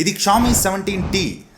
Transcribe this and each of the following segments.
ఇది Xiaomi 17T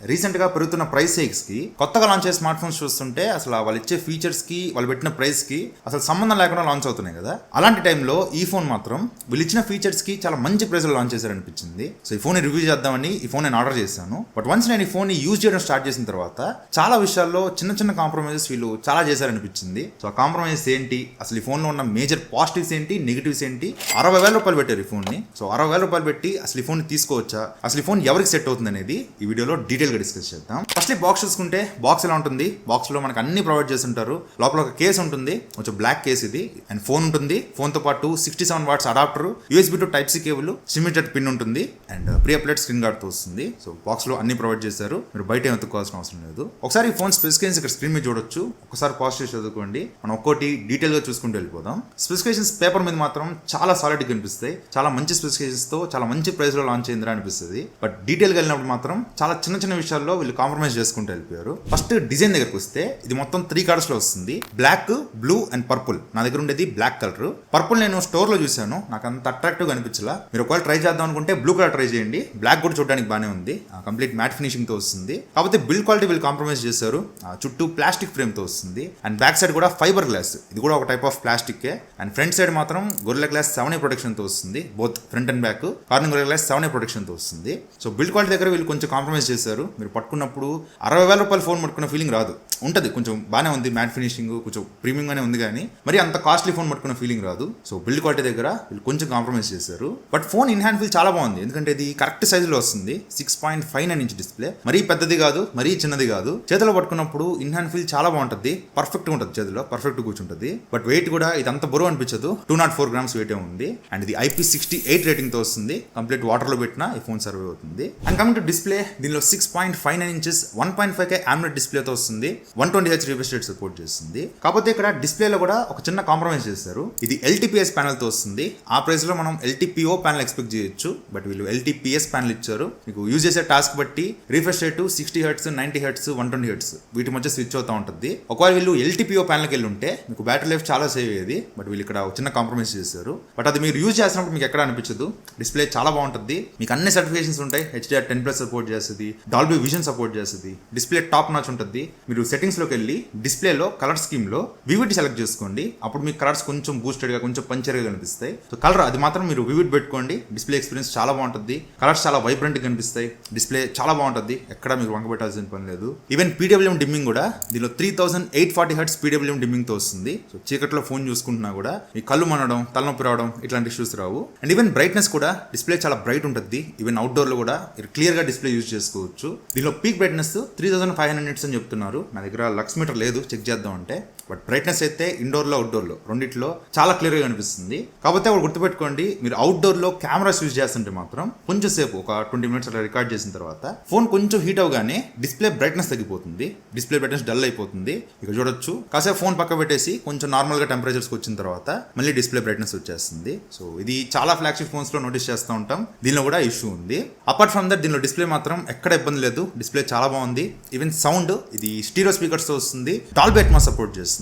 రీసెంట్గా పెరుగుతున్న ప్రైస్ హైక్స్కి కొత్తగా లాంచ్ అయ్యే స్మార్ట్ ఫోన్స్ చూస్తుంటే అసలు వాళ్ళు ఇచ్చే ఫీచర్స్కి వాళ్ళు పెట్టిన ప్రైస్కి అసలు సంబంధం లేకుండా లాంచ్ అవుతున్నాయి కదా. అలాంటి టైంలో ఈ ఫోన్ మాత్రం వీళ్ళు ఇచ్చిన ఫీచర్స్కి చాలా మంచి ప్రైస్లో లాంచ్ చేశారనిపించింది. సో ఈ ఫోన్ రివ్యూ చేద్దామని ఈ ఫోన్ నేను ఆర్డర్ చేశాను. బట్ వన్స్ నేను ఈ ఫోన్ యూజ్ చేయడం స్టార్ట్ చేసిన తర్వాత చాలా విషయాల్లో చిన్న చిన్న కాంప్రమైజెస్ వీళ్ళు చాలా చేశారనిపించింది. సో ఆ కాంప్రమైజెస్ ఏంటి, అసలు ఈ ఫోన్లో ఉన్న మేజర్ పాజిటివ్స్ ఏంటి, నెగిటివ్స్ ఏంటి, 60,000 రూపాయలు పెట్టారు ఈ ఫోన్ని. సో 60,000 రూపాయలు పెట్టి అసలు ఈ ఫోన్ తీసుకోవచ్చా, అసలు ఈ ఫోన్ ఎవరికి సెట్ అవుతుంది అనేది ఈ వీడియోలో డీటెయిల్గా డిస్కస్ చేద్దాం. ఫస్ట్ బాక్స్ చూసుకుంటే బాక్స్ ఎలా ఉంటుంది. బాక్స్ లో మనకు అన్ని ప్రొవైడ్ చేస్తుంటారు. లోపల ఒక కేస్ ఉంటుంది, కొంచెం బ్లాక్ కేస్ ఇది, అండ్ ఫోన్ ఉంటుంది. ఫోన్ తో పాటు 67 watts adapter, USB to Type-C cable, simulated pin ఉంటుంది, and pre applied screen guard తో వస్తుంది. సో బాక్స్ లో అన్ని ప్రొవైడ్ చేశారు, మీరు బయట ఏం ఎత్తుకోవాల్సిన అవసరం లేదు. ఒకసారి ఈ ఫోన్ స్పెసిఫికేషన్స్ ఇక్కడ స్క్రీన్ మీద చూడొచ్చు. ఒకసారి పాజ్ చేసి చదువుకోండి, మనం ఒక్కోటి డీటెయిల్ గా చూసుకుంటూ వెళ్ళిపోదాం. స్పెసిఫికేషన్స్ పేపర్ మీద మాత్రం చాలా సాలిడ్ గా కనిపిస్తాయి, చాలా మంచి స్పెసిఫికేషన్స్ తో చాలా మంచి ప్రైస్ లో లాంచ్ అయిందిరా అనిపిస్తుంది. బట్ డీటెయిల్ గా వెళ్ళినప్పుడు మాత్రం చాలా చిన్న చిన్న విషయాల్లో వీళ్ళు కాంప్రమైజ్ చేసుకుంటూ వెళ్ళిపోయారు. ఫస్ట్ డిజైన్ దగ్గరకు వస్తే ఇది మొత్తం 3 కలర్స్ లో వస్తుంది, బ్లాక్, బ్లూ అండ్ పర్పుల్. నా దగ్గర ఉండేది బ్లాక్ కలర్. పర్పుల్ నేను స్టోర్ లో చూసాను, నాకు అంత అట్రాక్టివ్ అనిపించలా. మీరు ఒకవేళ ట్రై చేద్దాం అనుకుంటే బ్లూ కలర్ ట్రై చేయండి. బ్లాక్ కూడా చూడడానికి బాగానే ఉంది, కంప్లీట్ మ్యాట్ ఫినిషింగ్ తో వస్తుంది. కాకపోతే బిల్డ్ క్వాలిటీ వీళ్ళు కాంప్రమైజ్ చేశారు. చుట్టూ ప్లాస్టిక్ ఫ్రేమ్ తో వస్తుంది, అండ్ బ్యాక్ సైడ్ కూడా ఫైబర్ గ్లాస్, ఇది కూడా ఒక type of plastic. And front side మాత్రం గొరిల్లా గ్లాస్ 7A ప్రొటెక్షన్ తో వస్తుంది, both front and back. Corning Gorilla Glass 7A protection తో వస్తుంది. సో బిల్డ్ క్వాలిటీ దగ్గర వీళ్ళు కొంచెం కాంప్రమైజ్ చేశారు. మీరు పట్టుకున్నప్పుడు 60,000 రూపాయల ఫోన్ పట్టుకున్న ఫీలింగ్ రాదు. ఉంటుంది, కొంచెం బాగానే ఉంది, మ్యాట్ ఫినిషింగ్ కొంచెం ప్రీమియం గానే ఉంది, కానీ మరి అంత కాస్ట్లీ ఫోన్ పట్టుకున్న ఫీలింగ్ రాదు. సో బిల్డ్ క్వాలిటీ దగ్గర వీళ్ళు కొంచెం కాంప్రమైజ్ చేశారు. But phone in hand feel చాలా బాగుంది, ఎందుకంటే ఇది కరెక్ట్ సైజ్ లో వస్తుంది. 6.59 ఇంచ్ డిస్ప్లే, మరీ పెద్దది కాదు, మరీ చిన్నది కాదు. చేతిలో పట్టుకున్నప్పుడు ఇన్ హ్యాండ్ ఫీల్ చాలా బాగుంటుంది, పర్ఫెక్ట్ గా ఉంటుంది, చేతిలో పర్ఫెక్ట్ కూర్చుంటుంది. బట్ వెయిట్ కూడా ఇది అంత బరువు అనిపించదు, 204 grams వెయిట్ ఉంది. అండ్ ఇది IP68 రేటింగ్ తో వస్తుంది. కంప్లీట్ వాటర్ లో పెట్టినా ఈ ఫోన్ సర్వే అవుతుంది. అండ్ కమింగ్ టు డిస్ప్లే, దీనిలో 6.59 ఇంచెస్ 1.5K AMOLED డిస్ప్లే తో వస్తుంది. 120Hz రిఫ్రెష్ రేట్ సపోర్ట్ చేస్తుంది. కాకపోతే ఇక్కడ డిస్ప్లేలో కూడా ఒక చిన్న కాంప్రమైజ్ చేస్తారు. ఇది LTPS ప్యానల్ తో వస్తుంది. ఆ ప్రైస్ లో మనం LTPO ప్యానల్ ఎక్స్పెక్ట్ చేయొచ్చు, బట్ వీళ్ళు LTPS ప్యానల్ ఇచ్చారు. మీకు యూజ్ చేసే టాస్క్ బట్టి refresh rate 60Hz, 90Hz, 120Hz వీటి మధ్య స్విచ్ అవుతూ ఉంటుంది. ఒకవేళ వీళ్ళు LTPO ప్యానల్కి వెళ్ళి ఉంటే మీకు బ్యాటరీ లైఫ్ చాలా సేవ్ అయ్యేది, బట్ వీళ్ళు ఇక్కడ ఒక చిన్న కాంప్రమైజ్ చేశారు. బట్ అది మీరు యూజ్ చేసినప్పుడు మీకు ఎక్కడ అనిపించదు. డిస్ప్లే చాలా బాగుంటుంది, మీకు అన్ని సర్టిఫికేషన్స్ ఉంటాయి. HDR10+ సపోర్ట్ చేస్తుంది, డాల్బీ విజన్ సపోర్ట్ చేస్తుంది, డిస్ప్లే టాప్ నాచ్ ఉంటుంది. మీరు సెట్టింగ్స్ లోకి వెళ్ళి డిస్ప్లేలో కలర్ స్కీమ్ లో వివిడ్ సెలెక్ట్ చేసుకోండి, అప్పుడు మీకు కలర్స్ కొంచెం బూస్టెడ్ గా, కొంచెం పంచర్ గా కనిపిస్తాయి. సో కలర్ అది మాత్రం మీరు వివిడ్ పెట్టుకోండి, డిస్ప్లే ఎక్స్పీరియన్స్ చాలా బాగుంటుంది. కలర్స్ చాలా వైబ్రెంట్ గా కనిపిస్తాయి, డిస్ప్లే చాలా బాగుంటుంది, ఎక్కడ మీకు వంక పెట్టాల్సిన పని లేదు. ఈవెన్ PWM డిమ్మింగ్ కూడా దీనిలో 3840 Hz PWM డిమ్మింగ్ తో వస్తుంది. సో చీకట్లో ఫోన్ చూసుకుంటున్నా కూడా మీ కళ్ళు మనడం, తలనొప్పి రావడం ఇట్లాంటి issues Rao. And even brightness కూడా డిస్ప్లే చాలా బ్రైట్ ఉంటుంది. ఈవెన్ అవుట్డోర్ లో కూడా మీరు క్లియర్ గా డిస్ప్లే యూజ్ చేసుకోవచ్చు. దీనిలో పీక్ బ్రైట్నెస్ 3500 nits అని చెప్తున్నారు. నా దగ్గర లక్స్ మీటర్ లేదు, చెక్ చేద్దాం అంటే. బట్ బ్రైట్నెస్ అయితే ఇండోర్ లో, అవుట్డోర్ లో రెండిట్లో చాలా క్లియర్ గా కనిపిస్తుంది. కాకపోతే ఒకటి గుర్తుపెట్టుకోండి, మీరు అవుట్డోర్ లో కెమెరాస్ యూజ్ చేస్తుంటే మాత్రం కొంచెం సేపు ఒక 20 minutes అలా రికార్డ్ చేసిన తర్వాత ఫోన్ కొంచెం హీట్ అవగానే డిస్ప్లే బ్రైట్నెస్ తగ్గిపోతుంది, డిస్ప్లే బ్రైట్నెస్ డల్ అయిపోతుంది. ఇక చూడొచ్చు, కాసేపు ఫోన్ పక్క పెట్టేసి కొంచెం నార్మల్ గా టెంపరేచర్స్ వచ్చిన తర్వాత మళ్ళీ డిస్ప్లే బ్రైట్నెస్ వచ్చేస్తుంది. సో ఇది చాలా ఫ్లాగ్షిప్ ఫోన్స్ లో నోటీస్ చేస్తూ ఉంటాం, దీనిలో కూడా ఇష్యూ ఉంది. అపార్ట్ ఫ్రమ్ దట్ దీనిలో డిస్ప్లే మాత్రం ఎక్కడ ఇబ్బంది లేదు, డిస్ప్లే చాలా బాగుంది. ఈవెన్ సౌండ్, ఇది స్టీరియో స్పీకర్స్ తో వస్తుంది, డాల్బీ అట్మాస్ సపోర్ట్ చేస్తుంది.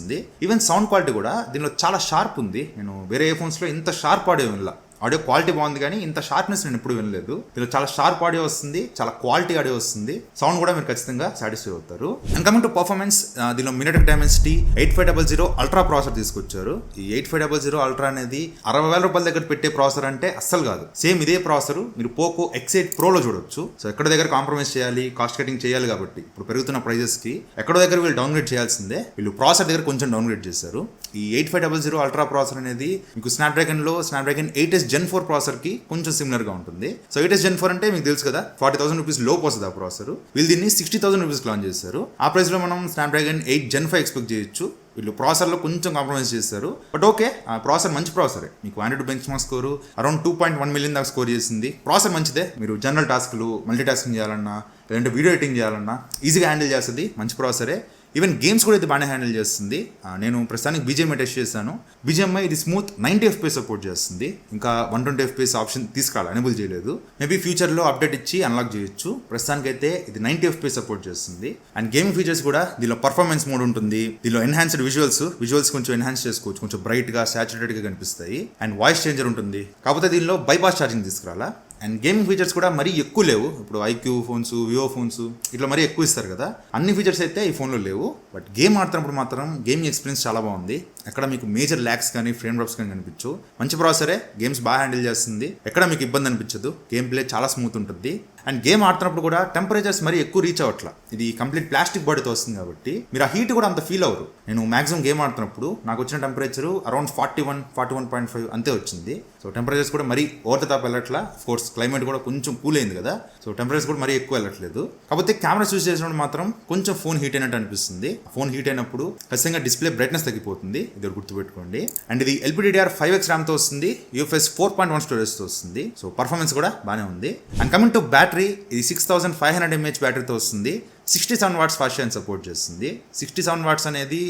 ఈవెన్ సౌండ్ క్వాలిటీ కూడా దీనిలో చాలా షార్ప్ ఉంది. నేను వేరే ఫోన్స్ లో ఇంత షార్ప్ ఆడియో వినలా. ఆడియో క్వాలిటీ బాగుంది, కానీ ఇంత షార్ప్నెస్ నేను ఎప్పుడు వినలేదు. దీనిలో చాలా షార్ప్ ఆడియో వస్తుంది, చాలా క్వాలిటీ ఆడియో వస్తుంది. సౌండ్ కూడా మీరు ఖచ్చితంగా సాటిస్ఫై అవుతారు. అండ్ కమింగ్ టు పర్ఫార్మెన్స్, దీనిలో MediaTek Dimensity 8500 అల్ట్రా ప్రాసెసర్ తీసుకొచ్చారు. ఈ 8500 అల్ట్రా అనేది 60,000 రూపాయల దగ్గర పెట్టే ప్రాసెసర్ అంటే అస్సలు కాదు. సేమ్ ఇదే ప్రాసెసర్ మీరు Poco X8 Pro లో చూడొచ్చు. సో ఎక్కడ దగ్గర కాంప్రమైజ్ చేయాలి, కాస్ట్ కటింగ్ చేయాలి కాబట్టి ఇప్పుడు పెరుగుతున్న ప్రైజెస్ కి ఎక్కడో దగ్గర వీళ్ళు డౌన్గ్రేడ్ చేయాల్సిందే. వీళ్ళు ప్రాసెసర్ దగ్గర కొంచెం డౌన్గ్రేడ్ చేశారు. ఈ 8500 అల్ట్రా ప్రాసెసర్ అనేది మీకు స్నాప్డ్రాగన్ 8s Gen 4 ప్రాసెసర్ కి కొంచెం సిమిలర్ గా ఉంటుంది. సో 8s Gen 4 అంటే మీకు తెలుసు కదా, 40,000 రూపీస్ లోపు వస్తుంది ఆ ప్రాసెసర్. వీళ్ళు దీన్ని 60,000 రూపీస్ లాంచ్ చేశారు. ఆ ప్రైస్ లో మనం స్నాప్డ్రాగన్ 8 Gen 5 ఎక్స్పెక్ట్ చేయొచ్చు. వీళ్ళు ప్రాసెసర్లో కొంచెం కాంప్రమైజ్ చేస్తారు, బట్ ఓకే, ఆ ప్రాసెసర్ మంచి ప్రాసెసరే. మీకు Android bench mark score around 2.1 million దాకా స్కోర్ చేసింది. ప్రాసెసర్ మంచిదే, మీరు జనరల్ టాస్క్లు, మల్టీ టాస్కింగ్ చేయాలన్నా, లేదంటే వీడియో ఎడిటింగ్ చేయాలన్నా ఈజీగా హ్యాండిల్ చేస్తుంది, మంచి ప్రాసెసరే. ఈవెన్ గేమ్స్ కూడా ఇది బాగానే హ్యాండిల్ చేస్తుంది. నేను ప్రస్తుతానికి BGMI టెస్ట్ చేశాను. BGMI ఇది స్మూత్ 90 FPS సపోర్ట్ చేస్తుంది. ఇంకా 120 FPS ఆప్షన్ తీసుకురాలి, ఎనేబుల్ చేయలేదు. మేబీ ఫ్యూచర్లో అప్డేట్ ఇచ్చి అన్లాక్ చేయొచ్చు. ప్రస్తుతానికి అయితే ఇది 90 FPS సపోర్ట్ చేస్తుంది. అండ్ గేమింగ్ ఫీచర్స్ కూడా దీనిలో పర్ఫార్మెన్స్ మోడ్ ఉంటుంది. దీనిలో ఎన్హాన్స్డ్ విజువల్స్ కొంచెం ఎన్హాన్స్ చేసుకోవచ్చు, కొంచెం బ్రైట్ గా, సాచురేటెడ్ గా కనిపిస్తాయి. అండ్ వాయిస్ చేంజర్ ఉంటుంది. కాకపోతే దీనిలో బైపాస్ ఛార్జింగ్ తీసుకురాలా. అండ్ గేమింగ్ ఫీచర్స్ కూడా మరీ ఎక్కువ లేవు. ఇప్పుడు ఐక్యూ ఫోన్స్, వివో ఫోన్స్ ఇట్లా మరీ ఎక్కువ ఇస్తారు కదా, అన్ని ఫీచర్స్ అయితే ఈ ఫోన్లో లేవు. బట్ గేమ్ ఆడుతున్నప్పుడు మాత్రం గేమింగ్ ఎక్స్పీరియన్స్ చాలా బాగుంది. ఎక్కడ మీకు మేజర్ ల్యాగ్స్ కానీ ఫ్రేమ్ డ్రాప్స్ కానీ కనిపించు. మంచి ప్రాసెసరే, గేమ్స్ బాగా హ్యాండిల్ చేస్తుంది, ఎక్కడ మీకు ఇబ్బంది అనిపించదు, గేమ్ ప్లే చాలా స్మూత్ ఉంటుంది. అండ్ గేమ్ ఆడుతున్నప్పుడు కూడా టెంపరేచర్స్ మరీ ఎక్కువ రీచ్ అవ్వట్లా. ఇది కంప్లీట్ ప్లాస్టిక్ బాడీతో వస్తుంది కాబట్టి మీరు ఆ హీట్ కూడా అంత ఫీల్ అవ్వరు. నేను మాక్సిమం గేమ్ ఆడుతున్నప్పుడు నాకు వచ్చిన టెంపరేచర్ అరౌండ్ 41.5 అంతే వచ్చింది. సో టెంపరేచర్స్ కూడా మరీ ఓవర్ ద టాప్ వెళ్ళట్లా. కోర్స్ క్లైమేట్ కూడా కొంచెం కూల్ అయింది కదా, సో టెంపరేచర్స్ కూడా మరీ ఎక్కువ వెళ్ళట్లేదు. కాకపోతే కెమెరా యూజ్ చేసినప్పుడు మాత్రం కొంచెం ఫోన్ హీట్ అయినట్టు అనిపిస్తుంది. ఫోన్ హీట్ అయినప్పుడు ఖచ్చితంగా డిస్ప్లే బ్రైట్నెస్ తగ్గిపోతుంది, ఇది గుర్తుపెట్టుకోండి. అండ్ ఇది LPDDR 5X ర్యామ్తో వస్తుంది, UFS 4.1 స్టోరేజ్తో వస్తుంది. సో పర్ఫార్మెన్స్ కూడా బాగానే ఉంది. అండ్ కమింగ్ టు బ్యాటరీ, ఇది 6500 mAh బ్యాటరీతో వస్తుంది. 67 వాట్స్ ఫాస్ట్ ఛార్జింగ్ సపోర్ట్ చేస్తుంది. 67 వాట్స్ అనేది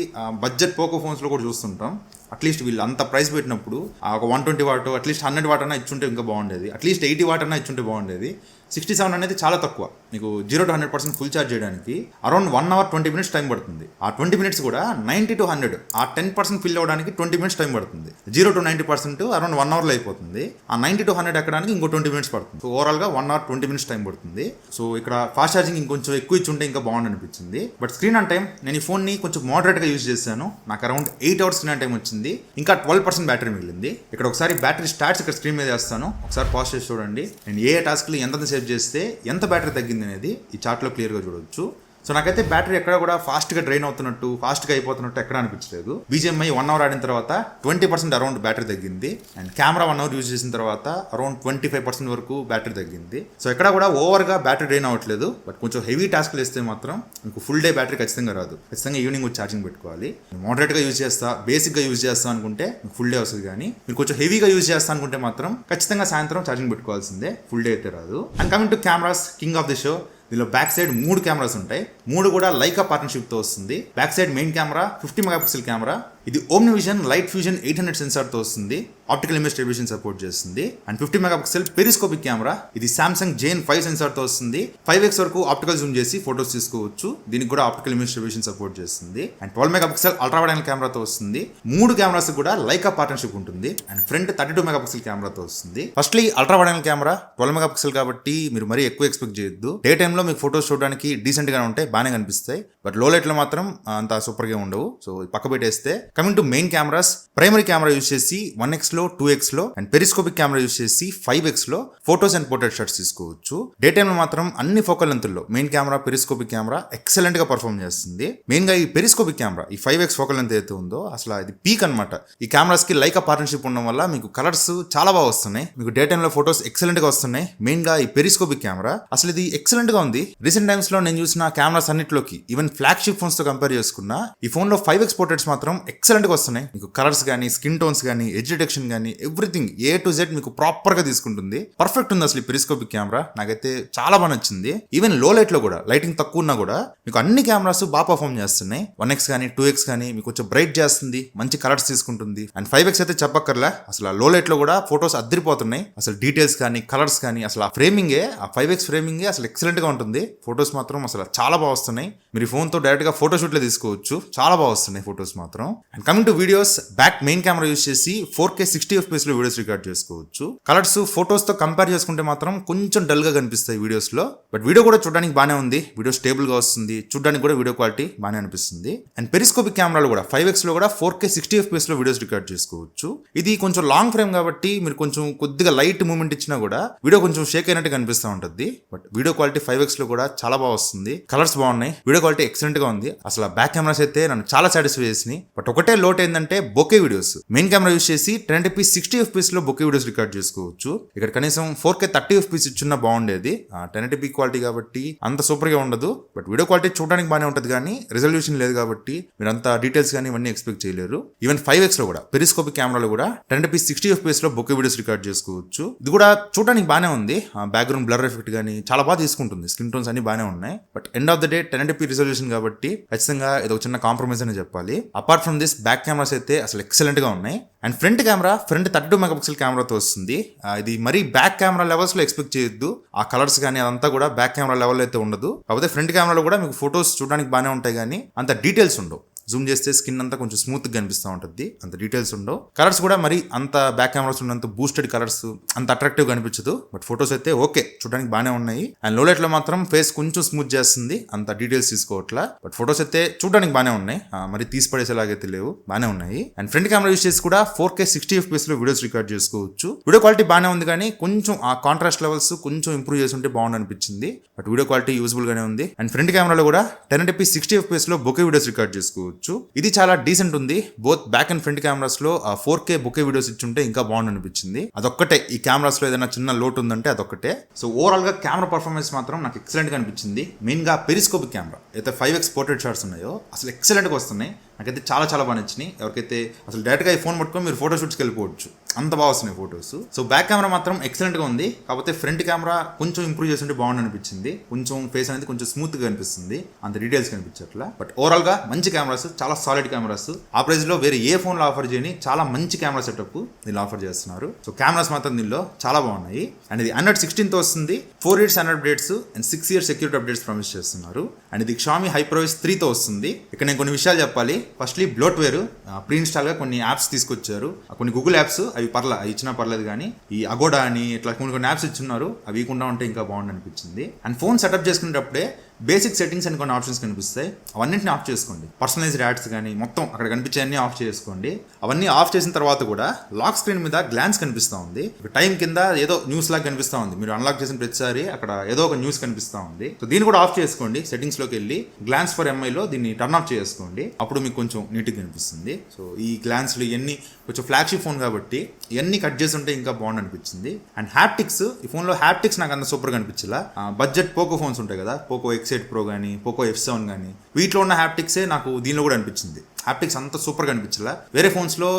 బడ్జెట్ పోకో ఫోన్స్లో కూడా చూస్తుంటాం. అట్లీస్ట్ వీళ్ళు అంత ప్రైస్ పెట్టినప్పుడు ఒక 120 వాట్, అట్లీస్ట్ 100 వాట్ అన్నా ఇచ్చుంటే ఇంకా బాగుండేది, అట్లీస్ట్ 80 వాట్ అన్నా ఇచ్చుంటే బాగుండేది. 67 అనేది చాలా తక్కువ. మీకు 0 to 100% ఫుల్ ఛార్జ్ చేయడానికి అరౌండ్ 1 hour 20 minutes టైం పడుతుంది. ఆ 20 minutes కూడా 90 to 100 ఆ 10% ఫిల్ అవ్వడానికి 20 minutes టైం పడుతుంది. 0 to 90% అరౌండ్ 1 hourలో అయిపోతుంది. ఆ 90 to 100 ఎక్కడానికి ఇంకో 20 minutes పడుతుంది. సో ఓవరాల్గా 1 hour 20 minutes టైం పడుతుంది. సో ఇక్కడ ఫాస్ట్ ఛార్జింగ్ ఇంకొంచెం ఎక్కువ ఇచ్చి ఉంటే ఇంకా బాగుంది అనిపించింది. బట్ స్క్రీన్ ఆన్ టైం, నేను ఈ ఫోన్ని కొంచెం మోడరేట్గా యూజ్ చేశాను. నాకు around 8 hours screen on time వచ్చింది. ఇంకా 12% బ్యాటరీ మిగిలింది. ఇక్కడ ఒకసారి బ్యాటరీ స్టాట్స్ ఇక్కడ స్క్రీన్ మీద వేస్తాను, ఒకసారి పాజ్ చేసి చూడండి. నేను ఏ టాస్క్లు ఎంత సేవ్ చేస్తే ఎంత బ్యాటరీ తగ్గింది అనేది ఈ చార్ట్లో క్లియర్గా చూడొచ్చు. సో నాకైతే బ్యాటరీ ఎక్కడ కూడా ఫాస్ట్గా డ్రైన్ అవుతున్నట్టు, ఫాస్ట్గా అయిపోతున్నట్టు ఎక్కడ అనిపించలేదు. BGMI 1 hour ఆడిన తర్వాత 20% అరౌండ్ బ్యాటరీ తగ్గింది. అండ్ కెమెరా 1 hour యూజ్ చేసిన తర్వాత అరౌండ్ 25% వరకు బ్యాటరీ తగ్గింది. సో ఎక్కడ కూడా ఓవర్గా బ్యాటరీ డ్రైన్ అవ్వట్లేదు. బట్ కొంచెం హెవీ టాస్క్లు వేస్తే మాత్రం మీకు ఫుల్ డే బ్యాటరీ ఖచ్చితంగా రాదు. ఖచ్చితంగా ఈవినింగ్ వచ్చి ఛార్జింగ్ పెట్టుకోవాలి. మోడరేట్గా యూజ్ చేస్తా, బేసిక్గా యూజ్ చేస్తా అనుకుంటే మీకు ఫుల్ డే వస్తుంది. కానీ మీరు కొంచెం హెవీగా యూజ్ చేస్తా అనుకుంటే మాత్రం ఖచ్చితంగా సాయంత్రం ఛార్జింగ్ పెట్టుకోవాల్సిందే, ఫుల్ డే అయితే రాదు. And coming to cameras, king of the show, దీనిలో బ్యాక్ సైడ్ 3 కెమెరాస్ ఉంటాయి. 3 కూడా లైకా పార్ట్నర్షిప్తో వస్తుంది. Back side main camera 50 megapixel camera, ఇది ఓమ్నివిజన్ లైట్ ఫ్యూజన్ 800 సెన్సార్తో వస్తుంది. ఆప్టికల్ ఇమేజ్ స్టెబిలైజేషన్ సపోర్ట్ చేస్తుంది. అండ్ 50 మెగాపిక్సెల్ పెరిస్కోపిక్ కెమెరా, ఇది సామ్సంగ్ జెన్ 5 సెన్సార్తో వస్తుంది. 5x వరకు ఆప్టికల్ జూమ్ చేసి ఫోటోస్ తీసుకోవచ్చు. దీనికి కూడా ఆప్టికల్ ఇమేజ్ స్టెబిలైజేషన్ సపోర్ట్ చేస్తుంది. And 12 megapixel ultra wide angle కెమెరాతో వస్తుంది. 3 కెమెరాస్ కూడా లైకా పార్ట్నర్షిప్ ఉంటుంది. అండ్ ఫ్రంట్ 32 మెగాపిక్సెల్ కెమెరాతో వస్తుంది. Firstly ultra wide angle camera 12 megapixel కాబట్టి మీరు మరీ ఎక్కువ ఎక్స్పెక్ట్ చేయొద్దు. డే టైంలో మీకు ఫోటోస్ చూడడానికి డీసెంట్ గా ఉంటాయి, బాగానే కనిపిస్తాయి. బట్ లో లైట్ లో మాత్రం అంత సూపర్ గా ఉండవు. సో పక్క పెట్టేస్తే coming to main cameras, primary camera use చేసి 1x లో 2x లో అండ్ పెరిస్కోపిక్ కెమెరా యూజ్ చేసి 5x లో ఫోటోస్ అండ్ పోర్ట్రేట్ షాట్స్ తీసుకోవచ్చు. డే టైమ్ లో మాత్రం అన్ని ఫోకల్ లెంత్ల్లో main camera, periscopic camera excellent గా పర్ఫార్మ్ చేస్తుంది. మెయిన్ గా ఈ పెరిస్కోపిక్ కెమెరా, ఈ 5x ఫోకల్ లెంత్ అయితే ఉందో అసలు ఇది పీక్ అనమాట. ఈ కెమెరాస్ కి లైకా పార్ట్నర్షిప్ ఉండడం వల్ల మీకు కలర్స్ చాలా బాగా వస్తున్నాయి. మీకు డే టైమ్ లో ఫోటోస్ ఎక్సలెంట్ గా వస్తున్నాయి. మెయిన్ గా ఈ పెరిస్కోపిక్ కెమెరా అసలు ఇది ఎక్సలెంట్ గా ఉంది. రీసెంట్ టైమ్స్ లో నేను చూసిన కెమెరాస్ అన్నిట్లోకి, ఈవెన్ ఫ్లాగ్షిప్ ఫోన్స్ తో కంపేర్ చేసుకున్నా ఈ ఫోన్ లో 5x పోర్ట్రేట్స్ మాత్రం ఎక్సలెంట్ గా వస్తున్నాయి. మీకు కలర్స్ కానీ, స్కిన్ టోన్స్ కానీ, ఎడ్జ్ డిటెక్షన్ కానీ, ఎవ్రీథింగ్ A to Z మీకు ప్రాపర్ గా తీసుకుంటుంది. పర్ఫెక్ట్ ఉంది అసలు ఈ పెరిస్కోపిక్ కెమెరా, నాకైతే చాలా బాగా నచ్చింది. ఈవెన్ లో లైట్ లో కూడా, లైటింగ్ తక్కువ ఉన్నా కూడా మీకు అన్ని కెమెరాస్ బాగా పర్ఫార్మ్ చేస్తున్నాయి. 1x కానీ 2x కానీ మీకు కొంచెం బ్రైట్ చేస్తుంది, మంచి కలర్స్ తీసుకుంటుంది. అండ్ 5x అయితే చెప్పక్కర్లే, అసలు లో లైట్ లో కూడా ఫోటోస్ అద్దరిపోతున్నాయి. అసలు డీటెయిల్స్ కానీ, కలర్స్ కానీ, అసలు ఆ ఫ్రేమింగే, ఆ 5x ఫ్రేమింగే అసలు ఎక్సలెంట్ గా ఉంటుంది. ఫోటోస్ మాత్రం అసలు చాలా బాగా వస్తున్నాయి. మీరు ఈ ఫోన్ తో డైరెక్ట్ గా ఫోటో షూట్ లో తీసుకోవచ్చు, చాలా బాగా వస్తున్నాయి ఫోటోస్ మాత్రం. And coming to videos, back main camera use చేసి 4K 60 FPS లో వీడియోస్ రికార్డ్ చేసుకోవచ్చు. కలర్స్ ఫోటోస్ తో కంపేర్ చేసుకుంటే మాత్రం కొంచెం డల్ గా కనిపిస్తాయి వీడియోస్ లో. బట్ వీడియో కూడా చూడడానికి బాగానే ఉంది, వీడియో స్టేబుల్ గా వస్తుంది, చూడడానికి కూడా వీడియో క్వాలిటీ బాగానే అనిపిస్తుంది. అండ్ పెరిస్కోపిక్ కెమెరాలో కూడా 5x లో కూడా 4K 60 FPS లో వీడియోస్ రికార్డ్ చేసుకోవచ్చు. ఇది కొంచెం లాంగ్ ఫ్రేమ్ కాబట్టి మీరు కొంచెం కొద్దిగా లైట్ మూమెంట్ ఇచ్చినా కూడా వీడియో కొంచెం షేక్ అయినట్టు కనిపిస్తూ ఉంటుంది. బట్ వీడియో క్వాలిటీ 5x లో కూడా చాలా బాగా వస్తుంది, కలర్స్ బాగున్నాయి, వీడియో క్వాలిటీ ఎక్సలెంట్ గా ఉంది. అసలు బ్యాక్ కెమెరాస్ అయితే నన్ను చాలా సాటిస్ఫై చేసినాయి. బట్ ఒకటే లోట్ ఏంటంటే bouquet videos. Main camera use చేసి 1080p 60 FPS లో బొకే వీడియోస్ రికార్డ్ చేసుకోవచ్చు. ఇక్కడ కనీసం 4K 30 FPS ఇచ్చిన బాగుండేది. 1080p క్వాలిటీ కాబట్టి అంత సూపర్ గా ఉండదు. బట్ వీడియో క్వాలిటీ చూడడానికి బాగానే ఉంటుంది, కానీ రెజల్యూషన్ లేదు కాబట్టి మీరు అంత డీటెయిల్స్ కానీ ఇవన్నీ ఎక్స్పెక్ట్ చేయలేరు. ఈవెన్ 5x లో కూడా పెరిస్కోపిక్ కెమెరాలో కూడా 1080p 60 FPS లో బొకే వీడియోస్ రికార్డ్ చేసుకోవచ్చు. ఇది కూడా చూడడానికి బాగానే ఉంది. బ్యాక్గ్రౌండ్ బ్లర్ ఎఫెక్ట్ కానీ చాలా బాగా తీసుకుంటుంది, స్కిన్ టోన్స్ అన్ని బాగానే ఉన్నాయి. But end of the day 1080p resolution కాబట్టి ఖచ్చితంగా ఇది ఒక చిన్న కాంప్రమైజ్ అని చెప్పాలి. Apart from this back cameras అయితే అసలు ఎక్సలెంట్ గా ఉన్నాయి. అండ్ ఫ్రంట్ కెమెరా 32 మెగాపిక్సెల్ కెమెరాతో వస్తుంది. ఇది మరీ బ్యాక్ కెమెరా లెవెల్స్ లో ఎక్స్పెక్ట్ చేయొద్దు. ఆ కలర్స్ కానీ అదంతా కూడా బ్యాక్ కెమెరా లెవెల్ అయితే ఉండదు. కాకపోతే ఫ్రంట్ కెమెరాలో కూడా మీకు ఫోటోస్ చూడడానికి బాగానే ఉంటాయి, కానీ అంత డీటెయిల్స్ ఉండవు. జూమ్ చేస్తే స్కిన్ అంతా కొంచెం స్మూత్ గా కనిపిస్తూ ఉంటుంది, అంత డీటెయిల్స్ ఉండవు. కలర్స్ కూడా మరి అంత బ్యాక్ కెమెరాస్ ఉన్నంత బూస్టెడ్ కలర్స్ అంత అట్రాక్టివ్ కనిపించదు. బట్ ఫొటోస్ అయితే ఓకే, చూడడానికి బాగానే ఉన్నాయి. అండ్ లో లైట్ లో మాత్రం ఫేస్ కొంచెం స్మూత్ చేస్తుంది, అంత డీటెయిల్స్ తీసుకోవట్లా. బట్ ఫొటోస్ అయితే చూడడానికి బాగానే ఉన్నాయి, మరి తీసి పడేసేలాగైతే లేవు, బాగానే ఉన్నాయి. అండ్ ఫ్రంట్ కెమెరా యూస్ చేసి కూడా 4K 60 FPS లో వీడియోస్ రికార్డ్ చేసుకోవచ్చు. వీడియో క్వాలిటీ బాగానే ఉంది, కానీ కొంచెం ఆ కాంట్రాస్ట్ లెవెల్స్ కొంచెం ఇంప్రూవ్ చేసి ఉంటే బాగుంది అనిపించింది. బట్ వీడియో క్వాలిటీ యూజబుల్ గానే ఉంది. అండ్ ఫ్రంట్ కెమెరాలో కూడా 1080p 60 FPS లో బొకే వీడియోస్ రికార్డ్ చేసుకోవచ్చు. ఇది చాలా డీసెంట్ ఉంది. Both back and front cameras లో 4K బొకే వీడియోస్ ఇచ్చుంటే ఇంకా బాగుంది అనిపించింది. అదొక్కటే ఈ కెమెరాస్ లో ఏదైనా చిన్న లోటు ఉందంటే అదొక్కటే. సో ఓవరాల్ గా కెమెరా పర్ఫార్మెన్స్ మాత్రం నాకు ఎక్సలెంట్ గా అనిపించింది. మెయిన్ గా పెరిస్కోపిక్ కెమెరా అయితే 5x పోర్ట్రేట్ షాట్స్ ఉన్నాయో అసలు ఎక్సలెంట్ గా వస్తున్నాయి. నాకైతే చాలా చాలా బాగా నచ్చినాయి. ఎవరికైతే అసలు డైరెక్ట్గా ఈ ఫోన్ పట్టుకొని మీరు ఫోటో షూట్స్కి వెళ్ళిపోవచ్చు, అంత బాగా వస్తున్నాయి ఫోటోస్. సో బ్యాక్ కెమెరా మాత్రం ఎక్సలెంట్గా ఉంది. కాకపోతే ఫ్రంట్ కెమెరా కొంచెం ఇంప్రూవ్ చేస్తుంటే బాగుంది అనిపించింది. కొంచెం ఫేస్ అనేది కొంచెం స్మూత్గా కనిపిస్తుంది, అంత డీటెయిల్స్ కనిపించట్లా. బట్ ఓవరాల్గా మంచి కెమెరాస్, చాలా సాలిడ్ కెమెరాస్. ఆ ప్రైస్లో వేరే ఏ ఫోన్లో ఆఫర్ చేయని చాలా మంచి కెమెరా సెటప్ దీనిలో ఆఫర్ చేస్తున్నారు. సో కెమెరాస్ మాత్రం దీనిలో చాలా బాగున్నాయి. అండ్ ఇది Android 16తో వస్తుంది. 4 years Android updates and 6 years security updates promise చేస్తున్నారు. అండ్ ఇది Xiaomi HyperOS 3తో వస్తుంది. ఇక్కడ నేను కొన్ని విషయాలు చెప్పాలి. ఫస్ట్లీ బ్లోట్వేర్ ప్రీ ఇన్స్టాల్గా కొన్ని యాప్స్ తీసుకొచ్చారు. కొన్ని గూగుల్ యాప్స్ అవి ఇచ్చినా పర్లేదు, కానీ ఈ అగోడా అని ఇట్లా కొన్ని యాప్స్ ఇచ్చున్నారు. అవి ఇవ్వకుండా ఉంటే ఇంకా బాగుంది అనిపించింది. అండ్ ఫోన్ సెటప్ చేసుకునేటప్పుడే బేసిక్ సెట్టింగ్స్ అని కొన్ని ఆప్షన్స్ కనిపిస్తాయి, అవన్నింటిని ఆఫ్ చేసుకోండి. పర్సనలైజ్డ్ యాడ్స్ కానీ మొత్తం అక్కడ కనిపించే అన్ని ఆఫ్ చేసుకోండి. అవన్నీ ఆఫ్ చేసిన తర్వాత కూడా లాక్ స్క్రీన్ మీద గ్లాన్స్ కనిపిస్తూ ఉంది. టైం కింద ఏదో న్యూస్ లాగా కనిపిస్తూ ఉంది. మీరు అన్లాక్ చేసిన ప్రతిసారి అక్కడ ఏదో ఒక న్యూస్ కనిపిస్తూ ఉంది. సో దీన్ని కూడా ఆఫ్ చేసుకోండి. సెట్టింగ్స్ లోకి వెళ్ళి గ్లాన్స్ ఫర్ ఎంఐలో దీన్ని టర్న్ ఆఫ్ చేసుకోండి. అప్పుడు మీకు కొంచెం నీట్గా కనిపిస్తుంది. సో ఈ గ్లాన్స్లు ఇవన్నీ కొంచెం ఫ్లాగ్షిప్ ఫోన్ కాబట్టి ఇవన్నీ కట్ చేసి ఉంటే ఇంకా బాగుంది అనిపించింది. అండ్ హ్యాప్టిక్స్, ఈ ఫోన్లో హ్యాప్టిక్స్ నాకు అంత సూపర్గా అనిపించలా. బడ్జెట్ పోకో ఫోన్స్ ఉంటాయి కదా, పోకో X8 Pro కానీ పోకో F7 కానీ, వీటిలో ఉన్న హ్యాప్టిక్సే నాకు దీనిలో కూడా అనిపించింది. హ్యాప్టిక్స్ అంత సూపర్గా అనిపించలా. వేరే ఫోన్స్లో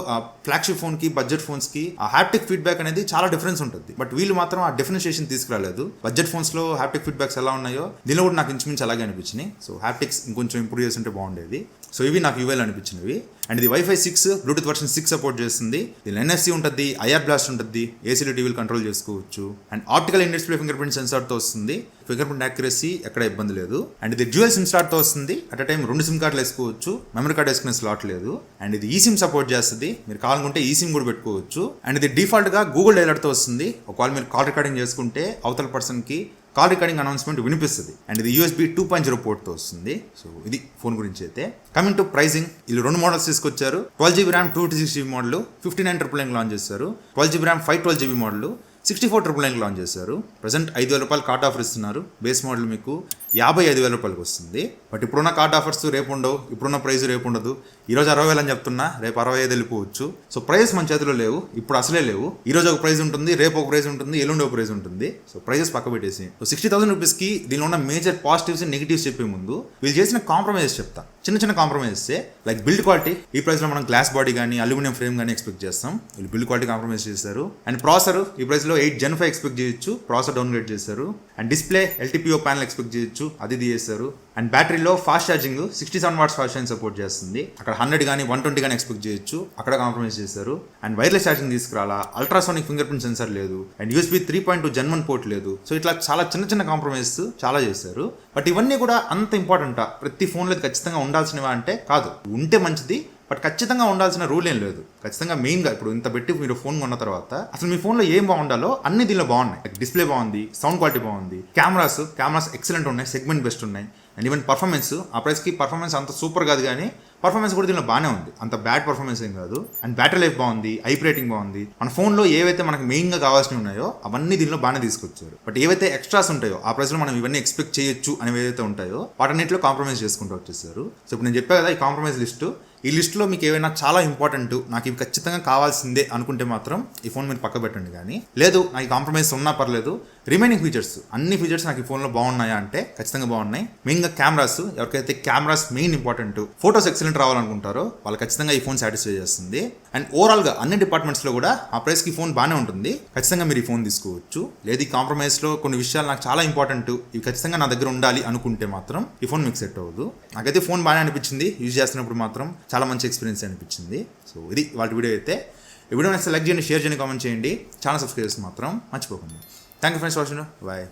ఫ్లాగ్షిప్ ఫోన్కి బడ్జెట్ ఫోన్స్కి ఆ హ్యాప్టిక్ ఫీడ్బ్యాక్ అనేది చాలా డిఫరెన్స్ ఉంటుంది. బట్ వీళ్ళు మాత్రం ఆ డిఫరెన్షియేషన్ తీసుకురాలేదు. బడ్జెట్ ఫోన్స్లో హ్యాప్టిక్ ఫీడ్బ్యాక్స్ ఎలా ఉన్నాయో దీనిలో కూడా నాకు ఇంచుమించు అలాగే అనిపించినాయి. సో హ్యాప్టిక్స్ ఇంకొంచెం ఇంప్రూవ్ చేసి ఉంటే బాగుండేది. సో ఇవి నాకు యూఎల్ అనిపించినవి. అండ్ ఇది Wi-Fi 6 బ్లూటూత్ వర్షన్ 6 సపోర్ట్ చేస్తుంది. దీనిలో NFC ఉంటుంది, IR బ్లాస్ట్ ఉంటుంది, ఏసీలో టీవీలు కంట్రోల్ చేసుకోవచ్చు. And optical in display finger print సెన్సార్తో వస్తుంది. ఫింగర్ ప్రింట్ యాక్యురసీ ఎక్కడ ఇబ్బంది లేదు. అండ్ ఇది డ్యూయల్ సిమ్ స్లాట్తో వస్తుంది. అట్ టైం 2 సిమ్ కార్డులు వేసుకోవచ్చు. మెమరీ కార్డ్ వేసుకునే స్లాట్ లేదు. అండ్ ఇది ఈ సిమ్ సపోర్ట్ చేస్తుంది. మీరు కావాలనుకుంటే ఈ సిమ్ కూడా పెట్టుకోవచ్చు. అండ్ ఇది డిఫాల్ట్ గా గూగుల్ డైలర్తో వస్తుంది. ఒకవేళ మీరు కాల్ రికార్డింగ్ చేసుకుంటే అవతల పర్సన్ కి కాల్ రికార్డింగ్ అనౌన్స్మెంట్ వినిపిస్తుంది. అండ్ ఇది USB 2.0 పోర్ట్తో వస్తుంది. సో ఇది ఫోన్ గురించి అయితే. కమింగ్ టు ప్రైసింగ్, వీళ్ళు 2 మోడల్స్ తీసుకొచ్చారు. 12GB RAM 256GB model 59,999 launch చేశారు. 12GB RAM 512GB model 64,999 launch చేశారు. ప్రజెంట్ 5,000 రూపాయలు కార్డ్ ఆఫర్ ఇస్తున్నారు. బేస్ మోడల్ మీకు 55,000 రూపాయలకు వస్తుంది. బట్ ఇప్పుడున్న కార్డ్ ఆఫర్స్ రేపు ఉండవు, ఇప్పుడున్న ప్రైస్ రేపు ఉండదు. ఈరోజు 60,000 అని చెప్తున్నా, రేపు 65 వెళ్ళిపోవచ్చు. సో ప్రైస్ మన చేతిలో లేవు, ఇప్పుడు అసలే లేవు. ఈ రోజు ఒక ప్రైస్ ఉంటుంది, రేపు ఒక ప్రైస్ ఉంటుంది, ఎల్లుండి ఒక ప్రైస్ ఉంటుంది. సో ప్రైజెస్ పక్క పెట్టేసి 60,000 రూపీస్కి దీనిలో ఉన్న మేజర్ పాజిటివ్స్ నెగిటివ్స్ చెప్పే ముందు వీళ్ళు చేసిన కాంప్రమైజ్ చెప్తా. చిన్న కాంప్రమైజ్ లైక్ బిల్డ్ క్వాలిటీ. ఈ ప్రైస్ లో మనం గ్లాస్ బాడీ కానీ అల్యూమినియం ఫ్రేమ్ కానీ ఎక్స్పెక్ట్ చేస్తాం. వీళ్ళు బిల్డ్ క్వాలిటీ కాంప్రమైజ్ చేశారు. అండ్ ప్రాసెసర్ ఈ ప్రైస్ లో 8 Gen 5 ఎక్స్పెక్ట్ చేయొచ్చు, ప్రాసెసర్ డౌన్గ్రేడ్ చేశారు. And display LTPO panel expect చేయొచ్చు, అది చేశారు. అండ్ బ్యాటరీలో fast charging 67 watts fast charging support చేస్తుంది. అక్కడ 100 కానీ 120 కానీ ఎక్స్పెక్ట్ చేయొచ్చు, అక్కడ కాంప్రమైజ్ చేశారు. అండ్ వైర్లెస్ ఛార్జింగ్ తీసుకురాలా, అల్ట్రాసోనిక్ ఫింగర్ ప్రింట్ సెన్సార్ లేదు, అండ్ USB 3.2 Gen 1 పోర్ట్ లేదు. సో ఇట్లా చాలా చిన్న కాంప్రమైజ్ చాలా చేశారు. బట్ ఇవన్నీ కూడా అంత ఇంపార్టెంటా? ప్రతి ఫోన్లో ఖచ్చితంగా ఉండాల్సినవా అంటే కాదు, ఉంటే మంచిది. బట్ ఖచ్చితంగా ఉండాల్సిన రూల్ ఏం లేదు. ఖచ్చితంగా మెయిన్గా ఇప్పుడు ఇంత పెట్టి మీరు ఫోన్ కొన్న తర్వాత అసలు మీ ఫోన్లో ఏం బాగుండాలో అన్ని దీనిలో బాగున్నాయి. డిస్ప్లే బాగుంది, సౌండ్ క్వాలిటీ బాగుంది, కెమెరాస్ ఎక్సలెంట్ ఉన్నాయి, సెగ్మెంట్ బెస్ట్ ఉన్నాయి. అండ్ ఈవెన్ పర్ఫార్మెన్స్, ఆ ప్రైస్కి పర్ఫార్మెన్స్ అంత సూపర్ కాదు, కానీ పర్ఫార్మెన్స్ కూడా దీనిలో బాగానే ఉంది, అంత బ్యాడ్ పర్ఫార్మెన్స్ ఏం కాదు. అండ్ బ్యాటరీ లైఫ్ బాగుంది, ఐపీ రేటింగ్ బాగుంది. మన ఫోన్లో ఏవైతే మనకు మెయిన్గా కావాల్సినవి ఉన్నాయో అవన్నీ దీనిలో బాగానే తీసుకొచ్చారు. బట్ ఏవైతే ఎక్స్ట్రాస్ ఉంటాయో ఆ ప్రైస్లో మనం ఇవన్నీ ఎక్స్పెక్ట్ చేయొచ్చు అనేవి ఏవైతే ఉంటాయో వాటన్నిటిలో కాంప్రమైజ్ చేసుకుంటూ వచ్చేసారు. సో ఇప్పుడు నేను చెప్పా కదా ఈ కాంప్రమైజ్ లిస్టు. ఈ లిస్టులో మీకు ఏవైనా చాలా ఇంపార్టెంట్, నాకు ఇవి ఖచ్చితంగా కావాల్సిందే అనుకుంటే మాత్రం ఈ ఫోన్ మీరు పక్క పెట్టండి. కానీ లేదు నాకు ఈ కాంప్రమైజ్ ఉన్నా పర్లేదు, రిమైనింగ్ ఫీచర్స్ అన్ని ఫీచర్స్ నాకు ఈ ఫోన్లో బాగున్నాయా అంటే ఖచ్చితంగా బాగున్నాయి. మెయిన్గా కెమెరాస్, ఎవరికైతే cameras main important, photos excellent రావాలనుకుంటారో వాళ్ళు ఖచ్చితంగా ఈ ఫోన్ సాటిస్ఫై చేస్తుంది. అండ్ ఓవరాల్గా అన్ని డిపార్ట్మెంట్స్లో కూడా ఆ ప్రైస్కి ఫోన్ బాగానే ఉంటుంది. ఖచ్చితంగా మీరు ఈ ఫోన్ తీసుకోవచ్చు. లేదు ఈ కాంప్రమైజ్లో కొన్ని విషయాలు నాకు చాలా ఇంపార్టెంట్, ఇవి ఖచ్చితంగా నా దగ్గర ఉండాలి అనుకుంటే మాత్రం ఈ ఫోన్ మీకు సెట్ అవ్వదు. నాకైతే ఫోన్ బాగానే అనిపించింది, యూజ్ చేస్తున్నప్పుడు మాత్రం చాలా మంచి ఎక్స్పీరియన్స్ అనిపించింది. సో ఇది వాళ్ళ వీడియో అయితే. ఈ వీడియో నచ్చితే లైక్ చేయండి, షేర్ చేయండి, కామెంట్ చేయండి. ఛానల్ సబ్స్క్రైబ్ చేసి మాత్రం మర్చిపోకండి. Thank you friends watching. Bye.